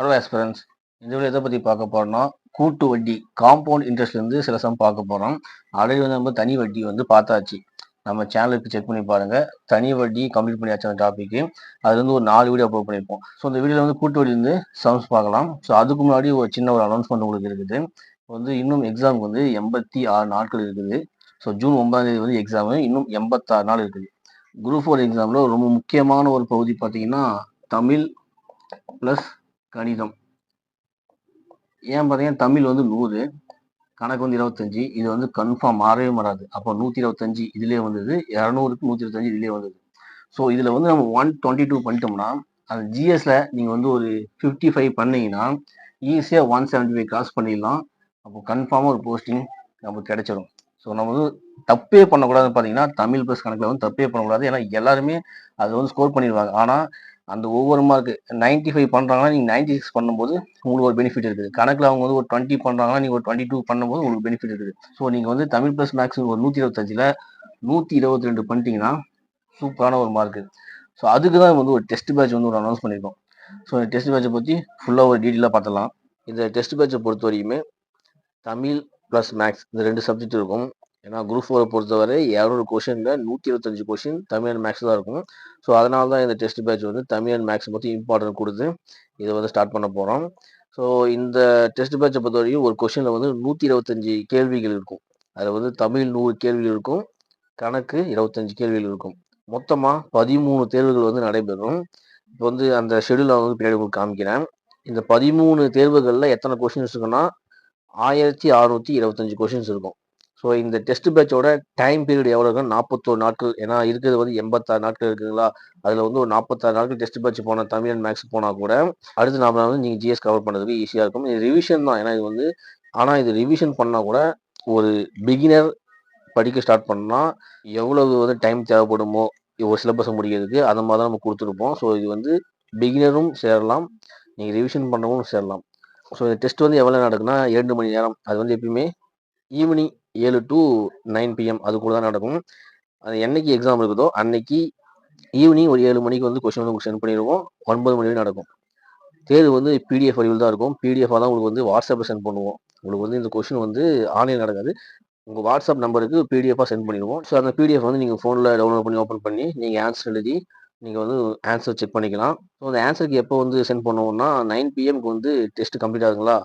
Hello aspirants. இந்த video எதை பற்றி பார்க்க போறோம்னா, கூட்டு வட்டி காம்பவுண்ட் இன்ட்ரெஸ்ட்லேருந்து சில சம் பார்க்க போகிறோம். ஆல்ரெடி வந்து நம்ம தனி வட்டி வந்து பார்த்தாச்சு. நம்ம சேனலுக்கு செக் பண்ணி பாருங்க. தனி வட்டி கம்ப்ளீட் பண்ணியாச்சு அந்த டாபிக். அதுல இருந்து ஒரு 4 வீடியோ அப்லோட் பண்ணியிருப்போம். ஸோ இந்த வீடியோவில் வந்து கூட்டு வட்டிலேருந்து சம்ஸ் பார்க்கலாம். ஸோ அதுக்கு முன்னாடி ஒரு சின்ன ஒரு அனௌன்ஸ்மெண்ட் உங்களுக்கு இருக்குது. வந்து இன்னும் எக்ஸாம் வந்து 86 நாட்கள் இருக்குது. ஸோ ஜூன் 9ஆம் தேதி வந்து எக்ஸாமு, இன்னும் 86 நாள் இருக்குது. குரூப் 4 எக்ஸாமில் ரொம்ப முக்கியமான ஒரு பகுதி பார்த்தீங்கன்னா தமிழ் ப்ளஸ் கணிதம். ஏன் பார்த்தீங்கன்னா தமிழ் வந்து 100, கணக்கு வந்து 25. இது வந்து கன்ஃபார்ம் மாறவே மாறாது. அப்போ 125 இதுலேயே வந்தது, 200க்கு 125 இதுலேயே வந்தது. ஸோ இதில் வந்து நம்ம 122 பண்ணிட்டோம்னா, அந்த ஜிஎஸ்ல நீங்கள் வந்து ஒரு 55 பண்ணீங்கன்னா ஈஸியாக 175 கிராஸ் பண்ணிடலாம். அப்போ கன்ஃபார்மாக ஒரு போஸ்டிங் நமக்கு கிடைச்சிடும். ஸோ நம்ம வந்து தப்பே பண்ணக்கூடாதுன்னு பார்த்தீங்கன்னா தமிழ் ப்ளஸ் கணக்கில் வந்து தப்பே பண்ணக்கூடாது. ஏன்னா எல்லாருமே அதை வந்து ஸ்கோர் பண்ணிடுவாங்க. ஆனால் அந்த ஒவ்வொரு மார்க்கு 95 பண்ணுறாங்கன்னா நீங்கள் 96 பண்ணும்போது உங்களுக்கு ஒரு பெனிஃபிட் இருக்குது. கணக்கில் அவங்க வந்து ஒரு 20 பண்ணுறாங்கன்னா நீங்கள் ஒரு 22 பண்ணும்போது உங்களுக்கு பெனிஃபிட் இருக்குது. ஸோ நீங்கள் வந்து தமிழ் ப்ளஸ் மேக்ஸ் ஒரு 125ல் 122 பண்ணிட்டீங்கன்னா சூப்பரான ஒரு மார்க்கு. ஸோ அதுக்கு தான் வந்து ஒரு டெஸ்ட் பேட்ச் வந்து ஒரு அனௌன்ஸ் பண்ணியிருக்கோம். ஸோ இந்த டெஸ்ட் பேட்சை பற்றி ஃபுல்லாக ஒரு டீட்டெயிலாக பார்த்துலாம். இந்த டெஸ்ட் பேட்சை பொறுத்த வரைக்குமே தமிழ் ப்ளஸ் மேக்ஸ் இந்த 2 சப்ஜெக்ட் இருக்கும். ஏன்னா குரூப் 4 பொறுத்தவரை 200 கொஷனில் 125 கொஷின் தமிழ் அண்ட் மேக்ஸ் தான் இருக்கும். ஸோ அதனால தான் இந்த டெஸ்ட் பேட்ச் வந்து தமிழ் அண்ட் மேக்ஸ் பற்றி இம்பார்ட்டன்ட் கொடுத்து இதை வந்து ஸ்டார்ட் பண்ண போகிறோம். ஸோ இந்த டெஸ்ட் பேட்சை பொறுத்த வரைக்கும் ஒரு கொஷனில் வந்து 125 கேள்விகள் இருக்கும். அதில் வந்து தமிழ் 100 கேள்விகள் இருக்கும், கணக்கு 25 கேள்விகள் இருக்கும். மொத்தமாக 13 தேர்வுகள் வந்து நடைபெறும். இப்போ வந்து அந்த ஷெடியூலை வந்து பின்னாடி உங்களுக்கு காமிக்கிறேன். இந்த 13 தேர்வுகளில் எத்தனை கொஷின்ஸ் இருக்குன்னா 1625 கொஷின்ஸ் இருக்கும். ஸோ இந்த டெஸ்ட் பேட்சோட டைம் பீரியட் எவ்வளோ இருக்குன்னா 41 நாட்கள். ஏன்னா இருக்கிறது வந்து 86 நாட்கள் இருக்குங்களா, அதில் வந்து ஒரு 46 நாட்கள் டெஸ்ட் பேட்ச் போனால் தமிழ் அண்ட் மேக்ஸ் போனால் கூட அடுத்து நாம வந்து நீங்கள் ஜிஎஸ் கவர் பண்ணுறதுக்கு ஈஸியாக இருக்கும். இது ரிவிஷன் தான். ஏன்னா இது வந்து ஆனால் இது ரிவிஷன் பண்ணால் கூட ஒரு பிகினர் படிக்க ஸ்டார்ட் பண்ணால் எவ்வளவு வந்து டைம் தேவைப்படுமோ ஒரு சிலபஸை முடிக்கிறதுக்கு அந்த மாதிரி தான் நம்ம கொடுத்துருப்போம். ஸோ இது வந்து பிகினரும் சேரலாம், நீங்கள் ரிவிஷன் பண்ணவும் சேரலாம். ஸோ இந்த டெஸ்ட் வந்து எவ்வளோ நடக்குன்னா 2 மணி நேரம். அது வந்து எப்பயுமே ஈவினிங் 7 to 9 PM அதுக்குள்ள தான் நடக்கும். அது என்னைக்கு எக்ஸாம் இருக்குதோ அன்னைக்கு ஈவினிங் ஒரு 7 மணிக்கு வந்து கொஸ்டின் வந்து உங்களுக்கு சென்ட் பண்ணிடுவோம். 9 மணி வரைக்கும் நடக்கும். தேர்வு வந்து பிடிஎஃப் வடிவில் தான் இருக்கும். பிடிஎஃபாக தான் உங்களுக்கு வந்து வாட்ஸ்அப்பில் சென்ட் பண்ணுவோம். உங்களுக்கு வந்து இந்த கொஸ்டின் வந்து ஆன்லைன் நடக்காது. உங்கள் வாட்ஸ்அப் நம்பருக்கு பிடிஎஃபாக சென்ட் பண்ணிடுவோம். ஸோ அந்த பிடிஎஃப் வந்து நீங்கள் ஃபோனில் டவுன்லோட் பண்ணி ஓப்பன் பண்ணி நீங்கள் ஆன்சர் எழுதி நீங்கள் வந்து ஆன்சர் செக் பண்ணிக்கலாம். ஸோ அந்த ஆன்சருக்கு எப்போ வந்து சென்ட் பண்ணுவோம்னா 9 PMக்கு வந்து டெஸ்ட் கம்ப்ளீட் ஆகுங்களா,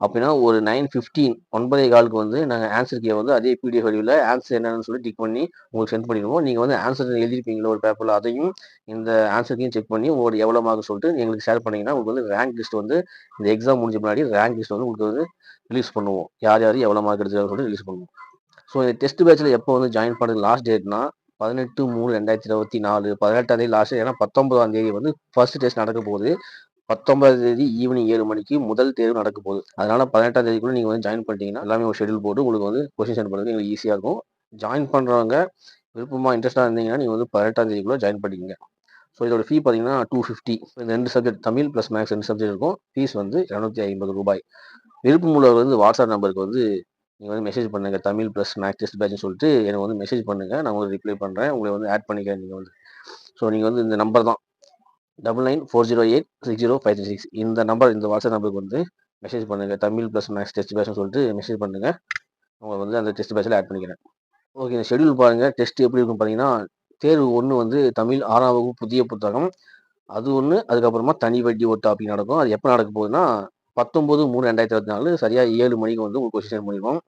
அப்படின்னா ஒரு 9:15 9:15க்கு வந்து நாங்கள் ஆன்சர் கீயை வந்து அதே பிடிஎஃப் வடிவில் ஆன்சர் என்னன்னு சொல்லி டிக் பண்ணி உங்களுக்கு சென்ட் பண்ணிடுவோம். நீங்கள் வந்து ஆன்சர் எழுதிருப்பீங்களா ஒரு பேப்பரில், அதையும் இந்த ஆன்சர் கீயும் செக் பண்ணி உங்களோட எவ்வளோ மார்க் சொல்லிட்டு எங்களுக்கு ஷேர் பண்ணிங்கன்னா உங்களுக்கு வந்து ரேங்க் லிஸ்ட் வந்து இந்த எக்ஸாம் முடிஞ்ச முன்னாடி ரேங்க் லிஸ்ட் வந்து உங்களுக்கு வந்து ரிலீஸ் பண்ணுவோம். யார் யார் எவ்வளோ மார்க் எடுத்துருக்காங்கன்னு சொல்லிட்டு ரிலீஸ் பண்ணுவோம். ஸோ இந்த டெஸ்ட் பேட்சில் எப்போ வந்து ஜாயின் பண்ணுறது லாஸ்ட் டேட்னா 18/3/2024 18ஆம் தேதி லாஸ்ட். ஏன்னா 19ஆம் தேதி வந்து ஃபர்ஸ்ட் டெஸ்ட் நடக்க போகுது. 19ஆம் தேதி ஈவினிங் 7 மணிக்கு முதல் தேர்வு நடக்க போகுது. அதனால 18ஆம் தேதிக்குள்ள நீங்கள் வந்து ஜாயின் பண்ணிட்டீங்கன்னா எல்லாமே ஒரு ஷெடியூல் போட்டு உங்களுக்கு வந்து கொஸ்டின் சென்ட் பண்ணுறது எங்களுக்கு ஈஸியாக இருக்கும். ஜாயின் பண்ணுறவங்க விருப்பமாக இன்ட்ரெஸ்டாக இருந்தீங்கன்னா நீங்கள் வந்து 18ஆம் தேதிக்குள்ள ஜாயின் பண்ணிக்கங்க. ஸோ இதோட ஃபீ பார்த்தீங்கன்னா 250. இந்த 2 subject Tamil plus maths 2 subject இருக்கும். ஃபீஸ் வந்து 250 ரூபாய். விருப்பம் உள்ளவர் வந்து வாட்ஸ்அப் நம்பருக்கு வந்து நீங்கள் வந்து மெசேஜ் பண்ணுங்க, தமிழ் ப்ளஸ் மேக்ஸ் டெஸ்ட் பேட்ச்னு சொல்லிட்டு எனக்கு வந்து மெசேஜ் பண்ணுங்க. நான் உங்களுக்கு ரிப்ளை பண்ணுறேன். உங்களை வந்து ஆட் பண்ணிக்கிறேன். நீங்கள் வந்து ஸோ நீங்கள் வந்து இந்த நம்பர் தான் 9940860536 இந்த நம்பர், இந்த வாட்ஸ்அப் நம்பருக்கு வந்து மெசேஜ் பண்ணுங்க, தமிழ் ப்ளஸ் மேக்ஸ் டெஸ்ட் பேட்ச்னு சொல்லிட்டு மெசேஜ் பண்ணுங்க. உங்களை வந்து அந்த டெஸ்ட் பேட்சில் ஆட் பண்ணிக்கிறேன். ஓகே, இந்த ஷெடியூல் பாருங்க. டெஸ்ட் எப்படி இருக்கும் பார்த்தீங்கன்னா, தேர்வு 1 வந்து தமிழ் 6ஆம் வகுப்பு புதிய புத்தகம் அது ஒன்று. அதுக்கப்புறமா தனி வட்டி ஒரு டாபிக் நடக்கும். அது எப்போ நடக்க போகுதுன்னா 19/3/2024 சரியா 7 மணிக்கு வந்து உங்களுக்கு கொஸ்டின் பண்ணிடுவோம்.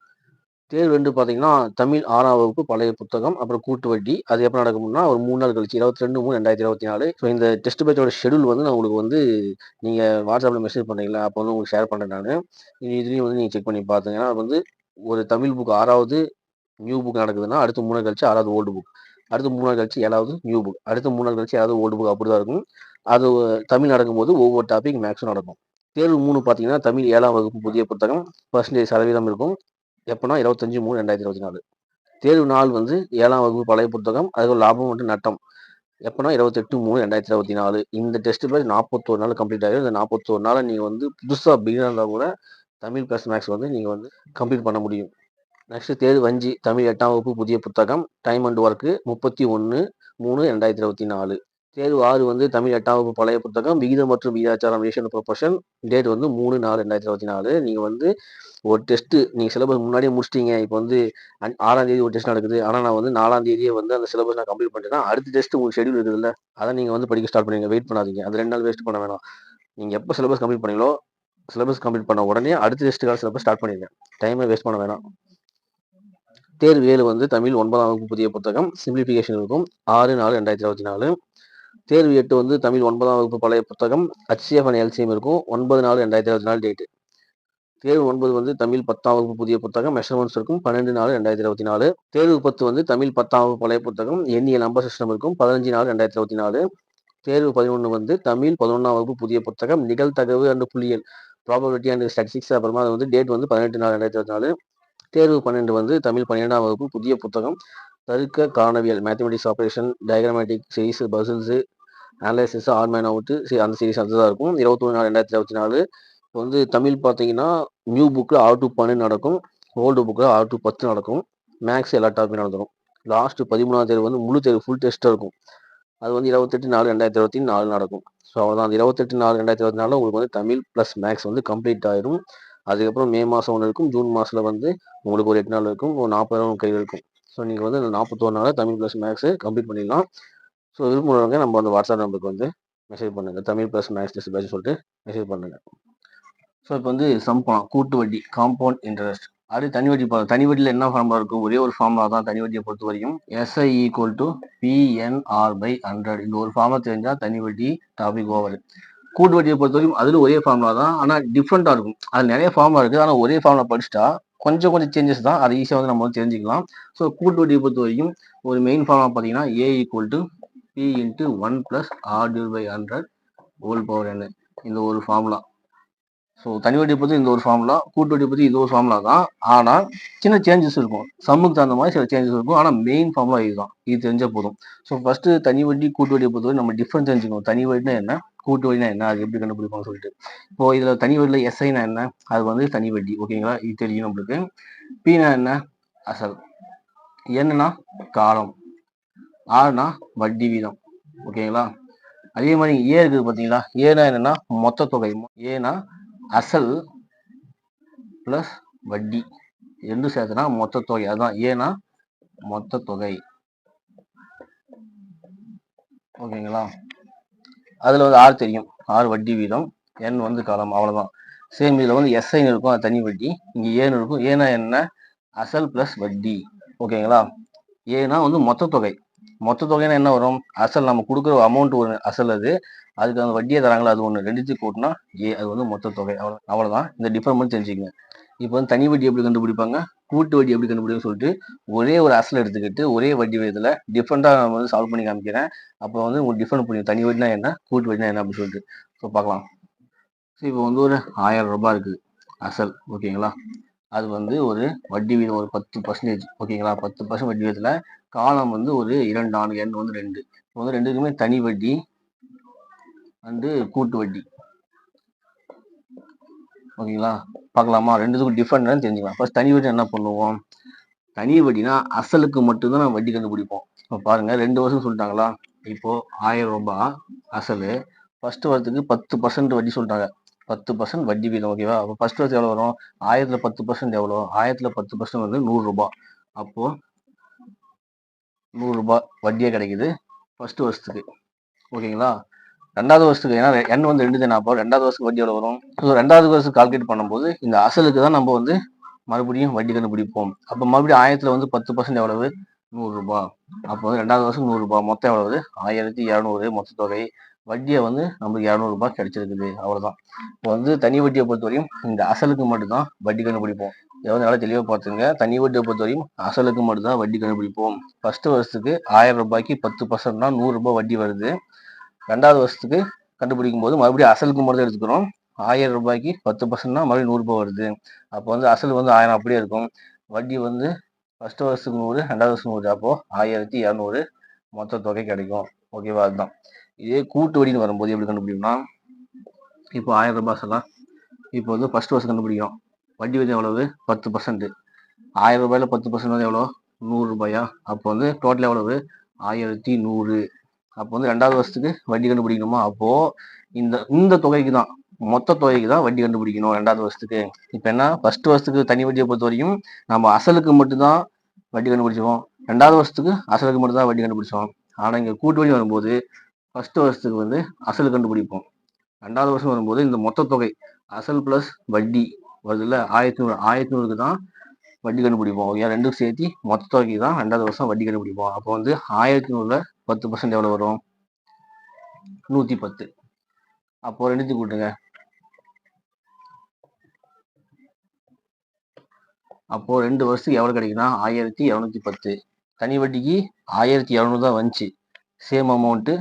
தேர்வு 2 பார்த்தீங்கன்னா தமிழ் 6ஆம் வகுப்பு பழைய புத்தகம் அப்புறம் கூட்டு வட்டி. அது எப்போ நடக்கும்னா ஒரு 3 நாள் கழிச்சு 22/3/2024. ஸோ இந்த டெஸ்ட் பேட்சோட ஷெடியூல் வந்து நான் உங்களுக்கு வந்து நீங்கள் வாட்ஸ்அப்பில் மெசேஜ் பண்ணுறீங்களா, அப்போ வந்து உங்களுக்கு ஷேர் பண்ணுறேன் நான். இதுலேயும் வந்து நீங்கள் செக் பண்ணி பார்த்துங்க. ஏன்னா வந்து ஒரு தமிழ் புக் 6வது நியூ புக் நடக்குதுன்னா அடுத்த 3 நாள் கழிச்சு 6வது ஓல்டு புக், அடுத்த 3 நாள் கழிச்சு 7வது நியூ புக், அடுத்த 3 நாள் கழிச்சு 7வது ஓல்டு புக், அப்படி தான் இருக்கும். அது தமிழ் நடக்கும்போது ஒவ்வொரு டாபிக் மேக்ஸும் நடக்கும். தேர்வு 3 பார்த்தீங்கன்னா தமிழ் 7ஆம் வகுப்பு புதிய புத்தகம் % இருக்கும். எப்போனா 25/3/2024. தேர்வு 4 வந்து 7ஆம் வகுப்பு பழைய புத்தகம், அதுக்கு லாபம் மற்றும் நட்டம். எப்போனா 28/3/2024. இந்த டெஸ்ட் பேட்ச் 41 நாள் கம்ப்ளீட் ஆகிடும். இந்த 41 நாளை நீங்கள் வந்து புதுசாக பிகினர் இருந்தால் கூட தமிழ் ப்ளஸ் மேக்ஸ் வந்து நீங்கள் வந்து கம்ப்ளீட் பண்ண முடியும். நெக்ஸ்ட் தேர்வு 5 தமிழ் 8ஆம் வகுப்பு புதிய புத்தகம் டைம் அண்ட் ஒர்க்கு 31/3/2024. தேர்வு 6 வந்து தமிழ் 8ஆம் வகுப்பு பழைய புத்தகம் விகிதம் மற்றும் விகிதாச்சாரம் ரேஷியோ ப்ரொபோர்ஷன். டேட் வந்து 3/4/2024. நீங்க வந்து ஒரு டெஸ்ட் நீங்க சிலபஸ் முன்னாடியே முடிச்சிட்டீங்க. இப்போ வந்து 6ஆம் தேதி ஒரு டெஸ்ட் நடக்குது. ஆனா நான் வந்து 4ஆம் தேதியே வந்து அந்த சிலபஸ் நான் கம்ப்ளீட் பண்ணிட்டேன்னா, அடுத்த டெஸ்ட் உங்களுக்கு ஷெட்யூல் இருக்குதுல்ல, அத நீங்க வந்து படிக்க ஸ்டார்ட் பண்ணுவீங்க. வெயிட் பண்ணாதீங்க. அது 2 நாள் வேஸ்ட் பண்ண வேணாம். நீங்க எப்போ சிலபஸ் கம்ப்ளீட் பண்ணீங்களோ, சிலபஸ் கம்ப்ளீட் பண்ண உடனே அடுத்த டெஸ்ட்டுக்கான சிலபஸ் ஸ்டார்ட் பண்ணிடுங்க. டைமை வேஸ்ட் பண்ண வேணாம். தேர்வு 7 வந்து தமிழ் 9ஆம் வகுப்பு புதிய புத்தகம் சிம்பிளிஃபிகேஷன் இருக்கும். 6/4/2024. தேர்வு 8 வந்து தமிழ் 9ஆம் வகுப்பு பழைய புத்தகம் HCF அண்ட் LCM இருக்கும். 9/4/2024 டேட்டு. தேர்வு 9 வந்து தமிழ் 10ஆம் வகுப்பு புதிய புத்தகம் மெஷர்மெண்ட்ஸ் இருக்கும். 12/4/2024. தேர்வு 10 வந்து தமிழ் 10ஆம் வகுப்பு பழைய புத்தகம் எண்ணியல் நம்பர் சிஸ்டம் இருக்கும். 15/4/2024. தேர்வு 11 வந்து தமிழ் 11ஆம் வகுப்பு புதிய புத்தகம் நிகழ்தகவு அண்ட் புள்ளியியல் ப்ராபபிலிட்டி அண்ட் ஸ்டாட்டிஸ்டிக்ஸ். அப்புறமா அது வந்து டேட் வந்து 18/4/2024. தேர்வு 12 வந்து தமிழ் 12ஆம் வகுப்பு புதிய புத்தகம் தருக்க காணவியல் mathematics operation diagrammatic series puzzles analysis ஆர்மேன் அவுட்டு அந்த சீரிஸ் அதுதான் இருக்கும். 21/4/2024. இப்போ வந்து தமிழ் பார்த்தீங்கன்னா நியூ புக்கில் R to 12 நடக்கும். ஓல்டு புக்கில் R to 10 நடக்கும். மேக்ஸ் எல்லா டாப்பிக்கும் நடந்துடும். லாஸ்ட் 13ஆம் தேர்வு வந்து முழு தேர்வு ஃபுல் டெஸ்ட்டாக இருக்கும். அது வந்து 28/4/2024 நடக்கும். ஸோ அவ்வளோதான். அந்த 28/4/2024 உங்களுக்கு வந்து தமிழ் ப்ளஸ் மேக்ஸ் வந்து கம்ப்ளீட் ஆயிடும். அதுக்கப்புறம் மே மாதம் ஒன்று இருக்கும். ஜூன் மாதத்தில் வந்து உங்களுக்கு ஒரு 8 நாள் இருக்கும். ஒரு 40 நாள் கையில் இருக்கும். ஸோ நீங்கள் வந்து அந்த 41 நாள் தமிழ் ப்ளஸ் மேக்ஸு கம்ப்ளீட் பண்ணிடலாம். ஸோ விரும்புகிறவங்க நம்ம அந்த வாட்ஸ்அப் நம்பருக்கு வந்து மெசேஜ் பண்ணுங்கள். Tamil plus maths test batch சொல்லிட்டு மெசேஜ் பண்ணுங்கள். ஸோ இப்போ வந்து சம் பண்ணலாம். கூட்டு வட்டி காம்பவுண்ட் இன்ட்ரெஸ்ட். அடுத்து தனி வட்டி பார்க்கலாம். தனி வட்டியில் என்ன ஃபார்முலா இருக்கும்? ஒரே ஒரு ஃபார்முலா தான் தனி வட்டியை பொறுத்த வரைக்கும். SI = PNR/100. இந்த ஒரு ஃபார்முலா தெரிஞ்சால் தனி வட்டி டாபிக் ஓவர். கூட்டு வட்டியை பொறுத்த வரைக்கும் அதில் ஒரே ஃபார்முலா தான், ஆனால் டிஃப்ரெண்ட்டாக இருக்கும். அது நிறைய ஃபார்முலா இருக்குது. ஆனால் ஒரே ஃபார்முலா படிச்சுட்டா கொஞ்சம் சேஞ்சஸ் தான். அது ஈஸியாக வந்து நம்ம வந்து தெரிஞ்சுக்கலாம். ஸோ கூட்டு வட்டியை பொறுத்த வரைக்கும் ஒரு மெயின் ஃபார்முலா பார்த்தீங்கன்னா A = P × 1 + R/100 whole power n. இந்த ஒரு ஃபார்முலா. ஸோ தனி வட்டியை பற்றி இந்த ஒரு ஃபார்முலா, கூட்டு வட்டியை பற்றி இது ஒரு ஃபார்முலா தான். ஆனால் சின்ன சேஞ்சஸ் இருக்கும். சம்முக்கு தகுந்த மாதிரி சில சேஞ்சஸ் இருக்கும். ஆனால் மெயின் ஃபார்முலா இதுதான். இது தெரிஞ்சால் போதும். ஸோ ஃபர்ஸ்ட்டு தனி வட்டி கூட்டு வட்டியை பொறுத்தவரை நம்ம டிஃப்ரெண்ட் தெரிஞ்சுக்கணும். தனி வட்டினா என்ன, கூட்டு வட்டினா என்ன, அது எப்படி கண்டுபிடிப்போம்னு சொல்லிட்டு. இப்போ இதில் தனி வட்டியில் SIனா என்ன, அது வந்து தனி வட்டி. ஓகேங்களா, இது தெரியும் நம்மளுக்கு. Pனா என்ன, அசல். Nனா காலம். Rனா வட்டி வீதம். ஓகேங்களா. அதே மாதிரி ஏ இருக்குது பார்த்தீங்களா. ஏனா என்னன்னா மொத்த தொகை. ஏனா அசல் பிளஸ் வட்டி ரெண்டும் சேர்த்துனா மொத்த தொகை. அதுதான் ஏனா மொத்த தொகை. ஓகேங்களா. அதுல வந்து ஆர் தெரியும். ஆர் வட்டி வீதம், என் வந்து காலம். அவ்வளவுதான். சேம் இதுல வந்து SI இருக்கும், அது தனி வட்டி. இங்க ஏன்னு இருக்கும். ஏனா என்ன, அசல் பிளஸ் வட்டி. ஓகேங்களா. ஏனா வந்து மொத்த தொகை. மொத்த தொகைன்னா என்ன வரும், அசல் நம்ம கொடுக்குற அமௌண்ட் ஒன்று அசல், அதுக்கு அந்த வட்டியை தராங்களா அது ஒன்று, ரெண்டுத்தையும் கூட்டினா அது வந்து மொத்த தொகை. அவ்வளோதான். இந்த டிஃபரெண்ட் தெரிஞ்சுக்கங்க. இப்போ வந்து தனி வட்டி எப்படி கண்டுபிடிப்பாங்க, கூட்டு வட்டி எப்படி கண்டுபிடிக்குன்னு சொல்லிட்டு ஒரே ஒரு அசல் எடுத்துக்கிட்டு ஒரே வட்டி விதத்தில் டிஃப்ரெண்ட்டாக நம்ம வந்து சால்வ் பண்ணி காமிக்கிறேன். அப்போ வந்து உங்களுக்கு டிஃப்ரெண்ட் புரியும், தனி வட்டினா என்ன, கூட்டு வட்டினா என்ன அப்படின்னு சொல்லிட்டு. ஸோ பார்க்கலாம். ஸோ இப்போ வந்து ஒரு 1000 ரூபாய் இருக்குது அசல். ஓகேங்களா. அது வந்து ஒரு வட்டி வீதம் ஒரு 10%. ஓகேங்களா. 10% வட்டி வீதத்தில் காலம் வந்து ஒரு 2 ஆண்டு, எண் வந்து 2. இப்போ வந்து ரெண்டுக்குமே தனி வட்டி அண்டு கூட்டு வட்டி. ஓகேங்களா. பார்க்கலாமா, ரெண்டுத்துக்கும் டிஃப்ரெண்ட் தெரிஞ்சுக்கலாம். ஃபர்ஸ்ட் தனி வட்டி என்ன பண்ணுவோம், தனி வட்டினா அசலுக்கு மட்டும்தான் நம்ம வட்டி கண்டுபிடிப்போம். இப்போ பாருங்க 2 வருஷம் சொல்லிட்டாங்களா. இப்போ 1000 ரூபாய் அசல், ஃபர்ஸ்ட் வருஷத்துக்கு 10% வட்டி சொல்லிட்டாங்க. 10% வட்டி வீதம். ஓகேவா. அப்போ ஃபர்ஸ்ட் வருஷம் எவ்வளோ வரும், 1000ல் 10% எவ்வளோ, 1000ல் 10% வந்து 100 ரூபாய். அப்போ 100 ரூபாய் வட்டியே கிடைக்குது ஃபர்ஸ்ட் வருஷத்துக்கு. ஓகேங்களா. ரெண்டாவது வருஷத்துக்கு, ஏன்னா எண் வந்து 2 தானே, அப்போ ரெண்டாவது வருஷத்துக்கு வட்டி எவ்வளோ வரும். ஸோ ரெண்டாவது வருஷத்துக்கு கால்குலேட் பண்ணும்போது இந்த அசலுக்கு தான் நம்ம வந்து மறுபடியும் வட்டி கண்டுபிடிப்போம். அப்போ மறுபடியும் 1000ல் வந்து 10% எவ்வளவு, 100 ரூபாய். அப்போ வந்து ரெண்டாவது வருஷம் 100 ரூபாய், மொத்தம் எவ்வளவு, 1200 மொத்த தொகை. வட்டியை வந்து நமக்கு 200 ரூபாய் கிடைச்சிருக்குது. அவ்வளோதான். இப்போ வந்து தனி வட்டியை பொறுத்தவரையும் இந்த அசலுக்கு மட்டும்தான் வட்டி கண்டுபிடிப்போம். இதை வந்து நல்லா தெளிவாக பார்த்துங்க. தனி வட்டியை பொறுத்தவரையும் அசலுக்கு மட்டும்தான் வட்டி கண்டுபிடிப்போம். ஃபர்ஸ்ட் வருஷத்துக்கு 1000 ரூபாய்க்கு 10%னா 100 ரூபாய் வட்டி வருது. ரெண்டாவது வருஷத்துக்கு கண்டுபிடிக்கும் போது மறுபடியும் அசலுக்கு மட்டும் எடுத்துக்கிறோம். 1000 ரூபாய்க்கு 10%னா மறுபடியும் 100 ரூபாய் வருது. அப்போ வந்து அசல் வந்து 1000 அப்படியே இருக்கும். வட்டி வந்து ஃபர்ஸ்ட் வருஷத்துக்கு 100, ரெண்டாவது வருஷம் 100. அப்போ 1200 மொத்த தொகை கிடைக்கும். ஓகேவா. அதுதான். இதே கூட்டு வட்டின்னு வரும்போது எப்படி கண்டுபிடிக்கணும்னா, இப்போ 1000 ரூபாய் சொல்லலாம். இப்போ வந்து ஃபர்ஸ்ட் வருஷம் கண்டுபிடிக்கிறோம். வட்டி வந்து எவ்வளவு, 10%. 1000 ரூபாயில 10% வந்து எவ்வளோ, 100 ரூபாயா. அப்போ வந்து டோட்டல் எவ்வளவு, 1100. அப்போ வந்து 2வது வருஷத்துக்கு வட்டி கண்டுபிடிக்கணுமா? அப்போ இந்த தொகைக்கு தான், மொத்த தொகைக்கு தான் வட்டி கண்டுபிடிக்கணும் 2வது வருஷத்துக்கு. இப்போ என்ன, ஃபர்ஸ்ட் வருஷத்துக்கு தனி வட்டியை பொறுத்த வரையும் நம்ம அசலுக்கு மட்டும்தான் வட்டி கண்டுபிடிச்சோம். 2வது வருஷத்துக்கு அசலுக்கு மட்டும் தான் வட்டி கண்டுபிடிச்சோம். ஆனா இங்க கூட்டு வட்டி வரும்போது ஃபர்ஸ்ட் வருஷத்துக்கு வந்து அசல் கண்டுபிடிப்போம். 2வது வருஷம் வரும்போது இந்த மொத்த தொகை அசல் பிளஸ் வட்டி வருதுல்ல 1100, 1100க்கு தான் வட்டி கண்டுபிடிப்போம். ஓகே, ரெண்டும் சேர்த்து மொத்த தொகைக்கு தான் 2வது வருஷம் வட்டி கண்டுபிடிப்போம். அப்போ வந்து 1100ல 10% எவ்வளவு வரும்? 110. அப்போ ரெண்டுத்தையும் கூட்டுங்க. அப்போ 2 வருஷத்துக்கு எவ்வளவு கிடைக்குன்னா 1210. தனி வட்டிக்கு 1200 தான் வந்துச்சு. சேம் அமௌண்ட்,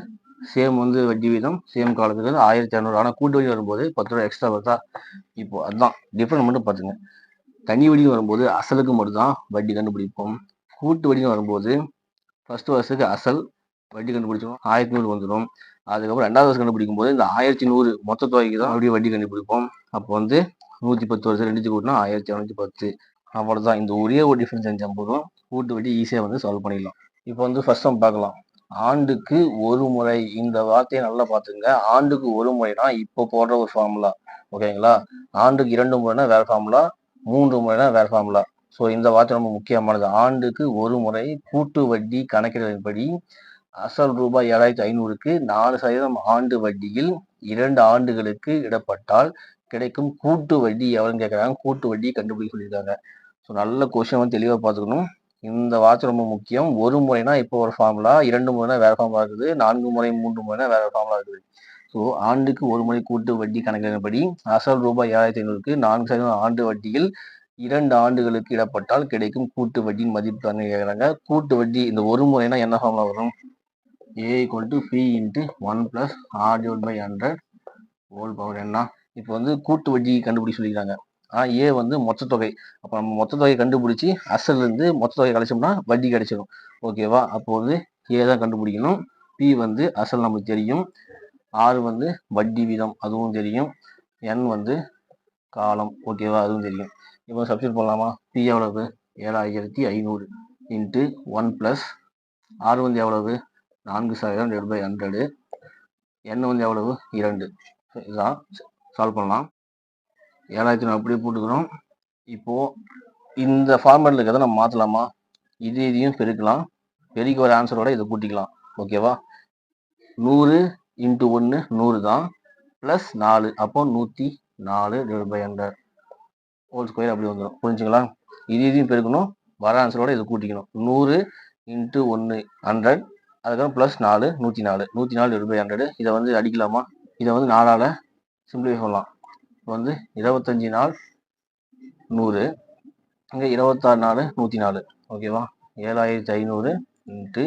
சேம் வந்து வட்டி வீதம், சேம் காலத்துக்கு 1200. ஆனால் கூட்டு வட்டி வரும்போது 10 ரூபா எக்ஸ்ட்ரா வருதா? இப்போ அதுதான் டிஃப்ரெண்ட் மட்டும் பார்த்துங்க. தனி வட்டி வரும்போது அசலுக்கு மட்டும் தான் வட்டி கண்டுபிடிப்போம். கூட்டு வட்டி வரும்போது ஃபர்ஸ்ட் வருஷத்துக்கு அசல் வட்டி கண்டுபிடிச்சோம் 1100 வந்துடும். அதுக்கப்புறம் 2வது வருஷம் கண்டுபிடிக்கும் போது இந்த 1100 மொத்த தொகைக்கு தான் அப்படியே வட்டி கண்டுபிடிப்போம். அப்போ வந்து 110 வருஷம் ரெண்டுத்துக்கு கூட்டினா 1210. அவ்வளோதான். இந்த ஒரே ஒரு டிஃபரன்ஸ் செஞ்சா போதும், கூட்டு வட்டி ஈஸியாக வந்து சால்வ் பண்ணிடலாம். இப்போ வந்து ஃபர்ஸ்ட் சம் பார்க்கலாம். ஆண்டுக்கு ஒரு முறை, இந்த வார்த்தையை நல்லா பார்த்துங்க. ஆண்டுக்கு ஒரு முறைனா இப்போ போடுற ஒரு ஃபார்முலா, ஓகேங்களா? ஆண்டுக்கு 2 முறைனா வேற ஃபார்முலா, 3 முறைனா வேற ஃபார்முலா. ஸோ இந்த வார்த்தை ரொம்ப முக்கியமானது. ஆண்டுக்கு ஒரு முறை கூட்டு வட்டி கணக்கிடுவதன்படி அசல் ரூபாய் 7500க்கு 4% ஆண்டு வட்டியில் 2 ஆண்டுகளுக்கு இடப்பட்டால் கிடைக்கும் கூட்டு வட்டி எவ்வளோன்னு கேட்குறாங்க. கூட்டு வட்டி கண்டுபிடிக்க சொல்லியிருக்காங்க. ஸோ நல்ல கொஸ்டின் வந்து தெளிவாக பார்த்துக்கணும். இந்த வார்த்தை ரொம்ப முக்கியம். ஒரு முறைனா இப்போ ஒரு ஃபார்முலா, 2 முறைனா வேற ஃபார்முலா இருக்குது, 4 முறை 3 முறைனா வேற ஃபார்முலா இருக்குது. ஸோ ஆண்டுக்கு ஒரு முறை கூட்டு வட்டி கணக்கிடும்படி அசல் ரூபாய் 7500க்கு 4% ஆண்டு வட்டியில் 2 ஆண்டுகளுக்கு இடப்பட்டால் கிடைக்கும் கூட்டு வட்டியின் மதிப்பு கேட்குறாங்க. கூட்டு வட்டி இந்த ஒரு முறைனா என்ன ஃபார்முலா வரும்? A = P × 1 + R/100 whole power என்ன? இப்போ வந்து கூட்டு வட்டி கண்டுபிடிச்சு சொல்லிக்கிறாங்க. ஏ வந்து மொத்த தொகை. அப்போ நம்ம மொத்த தொகை கண்டுபிடிச்சி அசல் இருந்து மொத்த தொகை கழிச்சோம்னா வட்டி கிடைச்சிடும். ஓகேவா? அப்போ வந்து ஏ தான் கண்டுபிடிக்கணும். பி வந்து அசல் நமக்கு தெரியும். ஆர் வந்து வட்டி வீதம், அதுவும் தெரியும். என் வந்து காலம், ஓகேவா? அதுவும் தெரியும். இப்போ சப்ஸ்டிட் பண்ணலாமா? பி எவ்வளவு? 7500 × 1 + ஆர் வந்து எவ்வளவு? 4,000/100. என் வந்து எவ்வளவு? 2. இதுதான் சால்வ் பண்ணலாம். 7000 அப்படியே போட்டுக்கிறோம். இப்போ இந்த ஃபார்மேட்ல இருக்கிறத நம்ம மாற்றலாமா? இதையும் பெருக்கலாம். பெருக்கி வர ஆன்சரோட இதை கூட்டிக்கலாம். ஓகேவா? 100 × 1 100 தான், ப்ளஸ் 4, அப்போ 104/100 ஹோல் ஸ்கொயர் அப்படி வந்துடும். புரிஞ்சுங்களா? இதையும் பெருக்கணும், வர ஆன்சரோட இதை கூட்டிக்கணும். 100 × 1 100, அதுக்கப்புறம் ப்ளஸ் 4 104, 104/100. இதை வந்து அடிக்கலாமா? இதை வந்து 4ஆல் சிம்பிளிஃபை பண்ணலாம். இப்போ வந்து 25 நாள் 100, இங்கே 26 நாள் 104. ஓகேவா? 7500 ×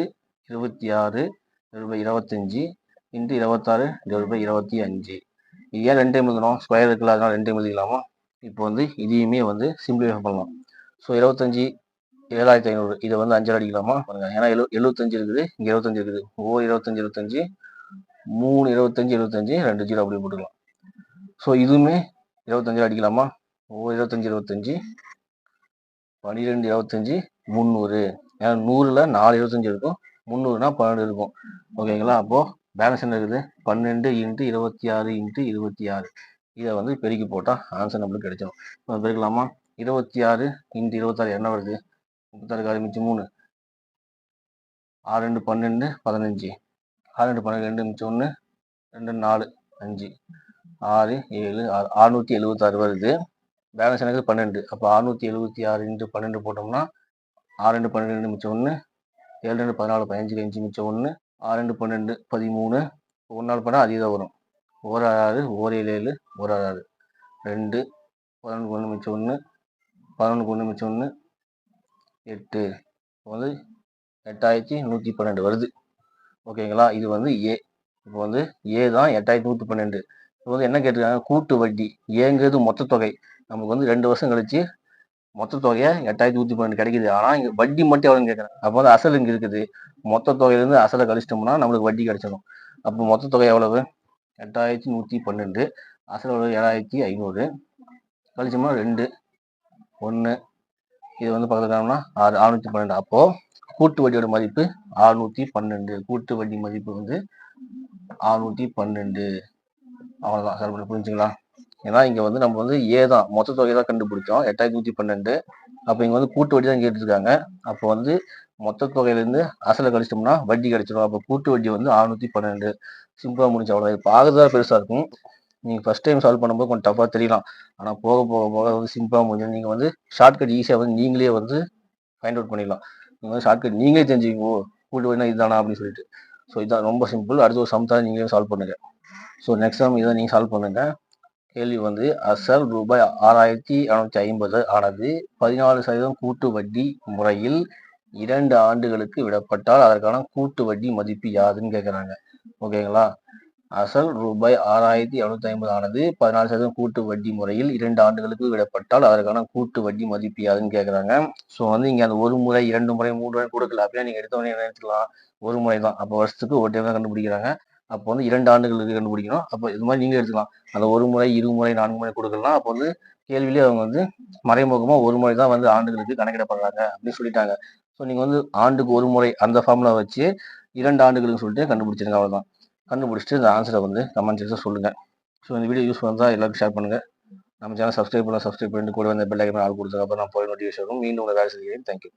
26/25 × 26/25. இது ஏன் 2 டைம் எழுதணும்? ஸ்கொயர் இருக்குல்ல, அதனால 2 டைம் எழுதிக்கலாமா? இப்போ வந்து இதையுமே வந்து சிம்பிளிஃபை பண்ணலாம். ஸோ 25 7500 இதை வந்து 5ஆல் அடிக்கலாமா? பாருங்க, ஏன்னா 75 இருக்குது, இங்கே 25 இருக்குது. 25 25, 3 25 25, 2 0 அப்படி போட்டுக்கலாம். ஸோ இதுவுமே 25 அடிக்கலாமா? 25 25, 12 25, 300. ஏன்னா 100ல் 4 25 இருக்கும், 300னா 12 இருக்கும். ஓகேங்களா? அப்போ பேலன்ஸ் என்ன இருக்குது? 12 × 26 × 26. இதை வந்து பெருக்கி போட்டால் ஆன்சர் நம்மளுக்கு கிடைச்சிடும். பெருக்கலாமா? 26 × 26 என்ன வருது? 36 மிச்சம் 3, 6 2 12 15, 6 2 12 2 மிச்சம் 1, 2 4 5, 6 7 6, 676 வருது. பேலன்ஸ் எனக்கு 12. அப்போ 676 × 12 போட்டோம்னா 6 2 12 2 மிச்சம் 1, 7 2 14 15 5 மிச்சம் 1, 6 2 12 13. 1 நாள் பண்ணால் அதே தான் வரும். 1 6 1 7 7 1 6 2, 11 1 மிச்சம் 1, 11 1 மிச்சம் 1, 8. இப்போ வந்து 8112 வருது. ஓகேங்களா? இது வந்து ஏ. இப்போ வந்து ஏ தான் 8112. இப்போ வந்து என்ன கேட்டிருக்காங்க? கூட்டு வட்டி. ஏங்கிறது மொத்த தொகை. நமக்கு வந்து 2 வருஷம் கழிச்சு மொத்த தொகையை 8112 கிடைக்குது. ஆனால் இங்கே வட்டி மட்டும் எவ்வளோன்னு கேட்குறாங்க. அப்போ வந்து அசல் இங்கே இருக்குது. மொத்த தொகையிலேருந்து அசலை கழிச்சிட்டோம்னா நம்மளுக்கு வட்டி கிடைச்சிடும். அப்போ மொத்த தொகை எவ்வளவு? 8112. அசல் எவ்வளவு? 7500. கழிச்சோம்னா 2 1. இது வந்து பக்கத்தில் காணோம்னா 6 612. அப்போது கூட்டு வட்டியோட மதிப்பு 612. கூட்டு வட்டி மதிப்பு வந்து 612. அவ்வளவுதான் சார், புரிஞ்சுங்களா? ஏன்னா இங்க வந்து நம்ம வந்து தான் மொத்த தொகை தான் கண்டுபிடிச்சோம் 8112. அப்ப இங்க வந்து கூட்டு வட்டி தான் கேட்டுருக்காங்க. அப்போ வந்து மொத்த தொகையில இருந்து அசலை கழிச்சோம்னா வட்டி கிடைச்சிடும். அப்போ கூட்டு வட்டி வந்து 612. சிம்பிளா முடிஞ்ச அவ்வளவு. இப்போ ஆகுறதா பெருசா இருக்கும். நீங்க ஃபர்ஸ்ட் டைம் சால்வ் பண்ணும்போது கொஞ்சம் டஃபா தெரியலாம். ஆனா போக போக போக வந்து சிம்பிளா முடியும். நீங்க வந்து ஷார்ட்கட் ஈஸியா வந்து நீங்களே வந்து ஃபைண்ட் அவுட் பண்ணிடலாம். நீங்க வந்து ஷார்ட்கட் நீங்களே தெரிஞ்சுக்கோ கூட்டு வட்டினா இதுதானா அப்படின்னு சொல்லிட்டு. ஸோ இதான் ரொம்ப சிம்பிள். அடுத்த ஒரு சம் தான் நீங்களே சால்வ் பண்ணுங்க. ஸோ நெக்ஸ்ட் சம் இதை நீங்க சால்வ் பண்ணுங்க. கேள்வி வந்து அசல் ரூபாய் 6650 ஆனது 14% கூட்டு வட்டி முறையில் 2 ஆண்டுகளுக்கு விடப்பட்டால் அதற்கான கூட்டு வட்டி மதிப்பு யாதுன்னு கேட்குறாங்க. ஓகேங்களா? அசல் ரூபாய் 6750 ஆனது 14% கூட்டு வட்டி முறையில் 2 ஆண்டுகளுக்கு விடப்பட்டால் அதற்கான கூட்டு வட்டி மதிப்பு யாதுன்னு கேட்குறாங்க. ஸோ வந்து இங்கே அந்த 1 முறை 2 முறை 3 முறை கொடுக்கல. அப்படின்னா நீங்கள் எடுத்தவொடனே என்ன எடுத்துக்கலாம்? ஒரு முறை தான். அப்போ வருஷத்துக்கு ஒரு டைம் தான் கண்டுபிடிக்கிறாங்க. அப்போ வந்து 2 ஆண்டுகளுக்கு கண்டுபிடிக்கணும். அப்போ இது மாதிரி நீங்களே எடுத்துக்கலாம். அந்த ஒரு முறை 2 முறை 4 முறை கொடுக்கலாம். அப்போ வந்து கேள்வியிலே அவங்க வந்து மறைமுகமாக ஒரு முறை தான் வந்து ஆண்டுகளுக்கு கணக்கிடப்படுறாங்க அப்படின்னு சொல்லிட்டாங்க. ஸோ நீங்கள் வந்து ஆண்டுக்கு ஒரு முறை அந்த ஃபார்முலா வச்சு 2 ஆண்டுகளுக்கு சொல்லிட்டு கண்டுபிடிச்சிருங்க. அவ்வளோதான். கண்டுபிடிச்சிட்டு இந்த ஆன்சரை வந்து கமெண்ட் செக்ஷன் சொல்லுங்க. ஸோ இந்த வீடியோ யூஸ் பண்ணால் எல்லாருக்கும் ஷேர் பண்ணுங்க. நம்ம சேனல் சப்ஸ்கிரைப் பண்ணிட்டு கூட வந்து பெல் ஐக்கன் ஆல் கொடுத்ததுக்கப்புறம் நான் போய் நோட்டிஃபிகேஷன் வரும். மீண்டும் உங்களை வேலை செய்கிறேன். தேங்க்யூ.